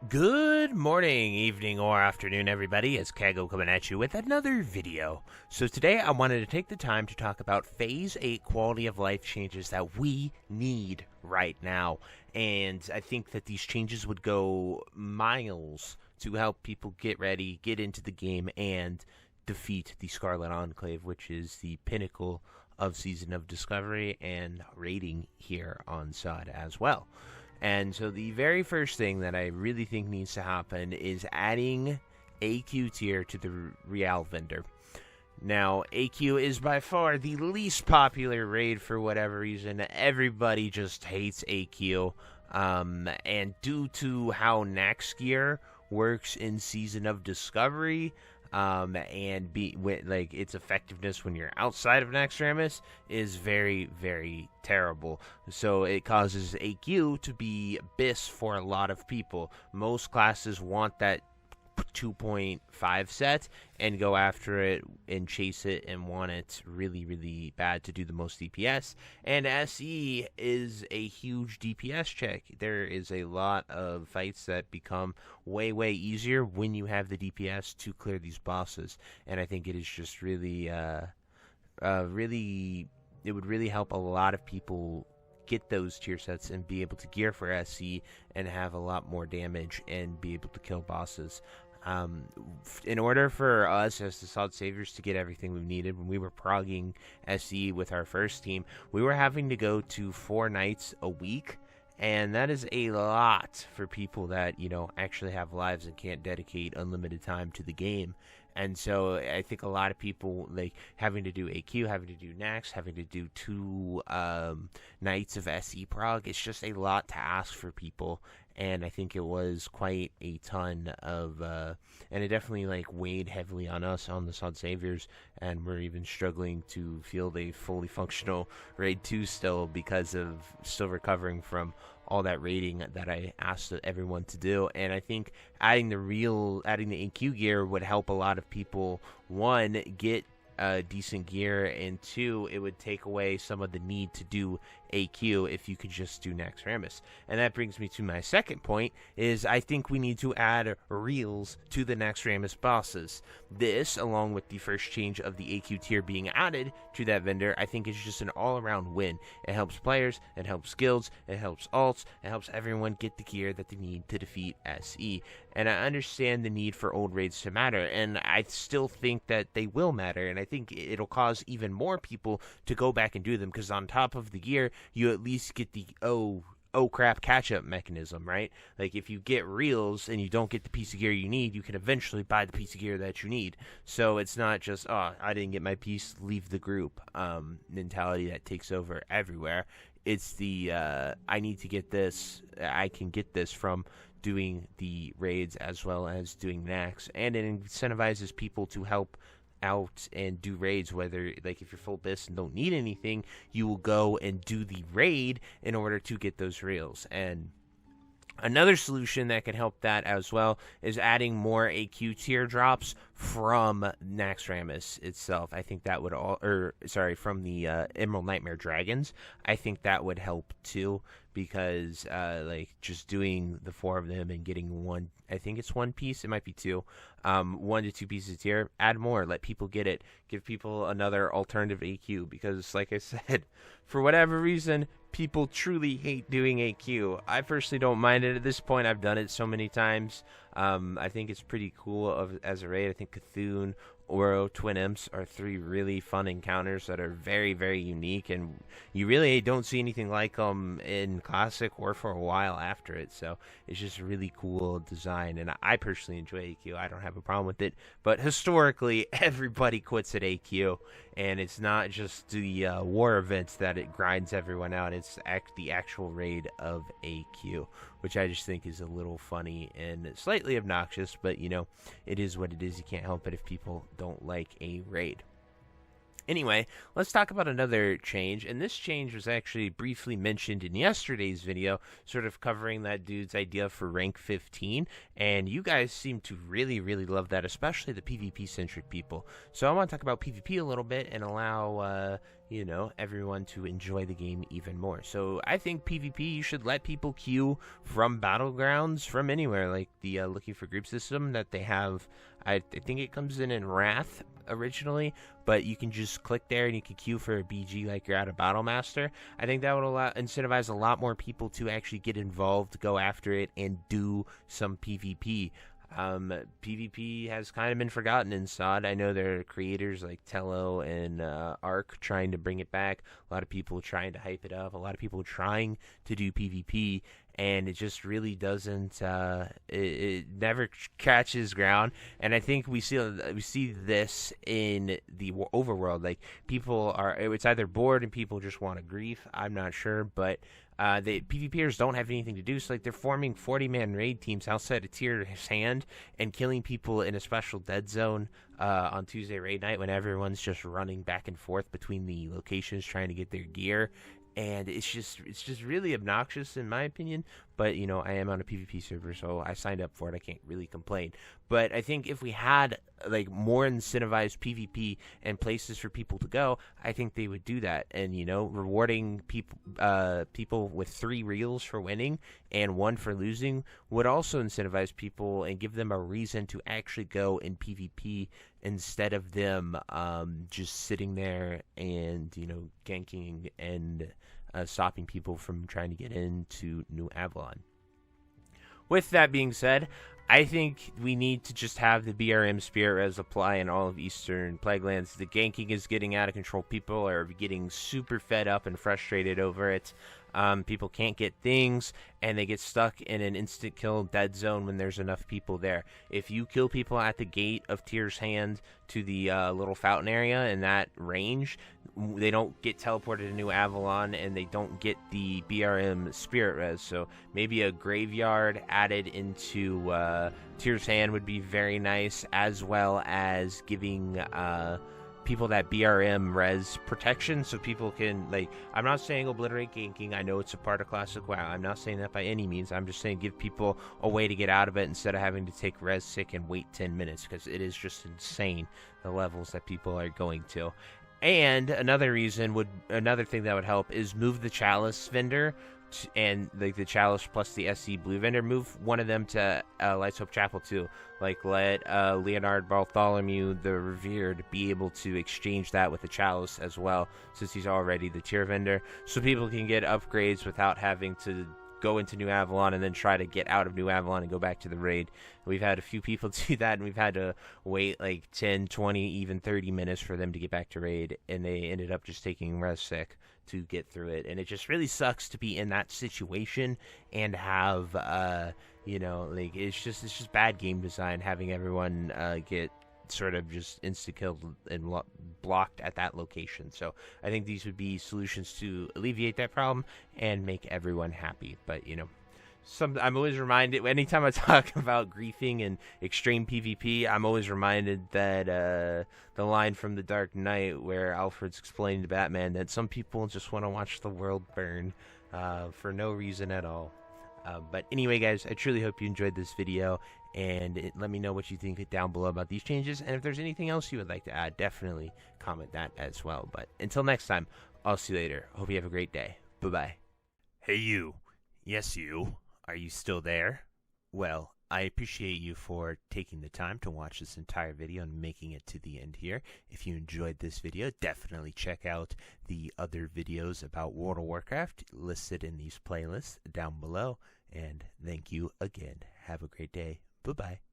Good morning, evening, or afternoon, everybody. It's Kaghoe coming at you with another video. So today I wanted to take the time to talk about Phase 8 quality of life changes that we need right now. And I think that these changes would go miles to help people get ready, get into the game, and defeat the Scarlet Enclave, which is the pinnacle of Season of Discovery and raiding here on SOD as well. And so the very first thing that I really think needs to happen is adding AQ tier to the Real vendor. Now, AQ is by far the least popular raid for whatever reason. Everybody just hates AQ. And due to how Nax gear works in Season of Discovery, and its effectiveness when you're outside of Naxxramas is very, very terrible. So it causes AQ to be BIS for a lot of people. Most classes want that 2.5 set and go after it and chase it and want it really, really bad to do the most DPS. And SE is a huge DPS check. There is a lot of fights that become way, way easier when you have the DPS to clear these bosses. And I think it is just really, it would really help a lot of people get those tier sets and be able to gear for SC and have a lot more damage and be able to kill bosses. In order for us as the SOD Saviors to get everything we needed, when we were progging SE with our first team, we were having to go to 4 nights a week, and that is a lot for people that, actually have lives and can't dedicate unlimited time to the game. And so I think a lot of people, having to do AQ, having to do Nax, having to do 2 nights of SE prog, it's just a lot to ask for people. And I think it was quite a ton of, and it definitely weighed heavily on us, on the SOD Saviors, and we're even struggling to field a fully functional Raid 2 still because of still recovering from all that raiding that I asked everyone to do. And I think adding the AQ gear would help a lot of people, one, get decent gear, and 2, it would take away some of the need to do AQ if you could just do Naxxramas. And that brings me to my second point, is I think we need to add reels to the Naxxramas bosses. This, along with the first change of the AQ tier being added to that vendor, I think is just an all-around win. It helps players, it helps guilds, it helps alts, it helps everyone get the gear that they need to defeat SE. And I understand the need for old raids to matter, and I still think that they will matter, and I think it'll cause even more people to go back and do them, because on top of the gear, you at least get the oh crap catch-up mechanism, right? If you get reels and you don't get the piece of gear you need, you can eventually buy the piece of gear that you need. So it's not just, I didn't get my piece, leave the group mentality that takes over everywhere. It's the, I need to get this, I can get this from doing the raids as well as doing Nax, and it incentivizes people to help out and do raids, whether if you're full BIS and don't need anything, you will go and do the raid in order to get those reels. And another solution that can help that as well is adding more AQ tier drops from Naxxramas itself. I think that would from the Emerald Nightmare Dragons. I think that would help too, because just doing the 4 of them and getting one, I think it's 1 piece, it might be 2, 1 to 2 pieces here, add more, let people get it, give people another alternative AQ, because like I said, for whatever reason, people truly hate doing AQ. I personally don't mind it at this point. I've done it so many times. I think it's pretty cool as a raid. I think Cthulhu, Oro, Twin Imps are 3 really fun encounters that are very, very unique, and you really don't see anything like them in Classic or for a while after it. So it's just a really cool design, and I personally enjoy AQ. I don't have a problem with it, but historically, everybody quits at AQ, and it's not just the war events that it grinds everyone out. It's the actual raid of AQ, which I just think is a little funny and slightly obnoxious, but it is what it is. You can't help it if people don't like a raid. Anyway, let's talk about another change, and this change was actually briefly mentioned in yesterday's video, sort of covering that dude's idea for rank 15, and you guys seem to really, really love that, especially the PvP-centric people. So I want to talk about PvP a little bit and allow, everyone to enjoy the game even more. So I think PvP, you should let people queue from Battlegrounds, from anywhere, like the looking for group system that they have. I think it comes in Wrath originally, but you can just click there and you can queue for a BG like you're at a Battle Master. I think that would incentivize a lot more people to actually get involved, go after it, and do some PvP. PvP has kind of been forgotten in SOD. I know there are creators like Tello and Ark trying to bring it back. A lot of people trying to hype it up. A lot of people trying to do PvP, and it just really doesn't. It never catches ground. And I think we see this in the overworld. Like people it's either bored and people just want to grief. I'm not sure, but. The PvPers don't have anything to do, so like they're forming 40-man raid teams outside of Tier's Hand and killing people in a special dead zone on Tuesday raid night when everyone's just running back and forth between the locations trying to get their gear. And it's just really obnoxious in my opinion, but I am on a PvP server, so I signed up for it. I can't really complain. But I think if we had like more incentivized PvP and places for people to go, I think they would do that. And rewarding people with 3 reels for winning and 1 for losing would also incentivize people and give them a reason to actually go in PvP instead of them just sitting there and ganking and stopping people from trying to get into New Avalon. With that being said, I think we need to just have the BRM Spirit Res apply in all of Eastern Plaguelands. The ganking is getting out of control. People are getting super fed up and frustrated over it. People can't get things, and they get stuck in an instant kill dead zone when there's enough people there. If you kill people at the gate of Tier's Hand to the little fountain area in that range, they don't get teleported to New Avalon, and they don't get the BRM Spirit Res. So maybe a graveyard added into Tier's Hand would be very nice, as well as giving people that BRM res protection, so people can, like, I'm not saying obliterate ganking. I know it's a part of Classic WoW. I'm not saying that by any means. I'm just saying give people a way to get out of it instead of having to take res sick and wait 10 minutes, because it is just insane the levels that people are going to. And another thing that would help is move the Chalice vendor and like the Chalice plus the SC Blue vendor, move one of them to Lights Hope Chapel too. Like let Leonard Bartholomew the Revered be able to exchange that with the Chalice as well, since he's already the tier vendor, so people can get upgrades without having to go into New Avalon and then try to get out of New Avalon and go back to the raid. We've had a few people do that, and we've had to wait like 10, 20, even 30 minutes for them to get back to raid, and they ended up just taking res sick to get through it. And it just really sucks to be in that situation and have it's just bad game design, having everyone get sort of just insta-killed and blocked at that location. So I think these would be solutions to alleviate that problem and make everyone happy. But I'm always reminded, anytime I talk about griefing and extreme PvP, I'm always reminded that the line from The Dark Knight where Alfred's explaining to Batman that some people just want to watch the world burn for no reason at all. But anyway, guys, I truly hope you enjoyed this video, and let me know what you think down below about these changes. And if there's anything else you would like to add, definitely comment that as well. But until next time, I'll see you later. Hope you have a great day. Bye-bye. Hey, you. Yes, you. Are you still there? Well, I appreciate you for taking the time to watch this entire video and making it to the end here. If you enjoyed this video, definitely check out the other videos about World of Warcraft listed in these playlists down below. And thank you again. Have a great day. Bye-bye.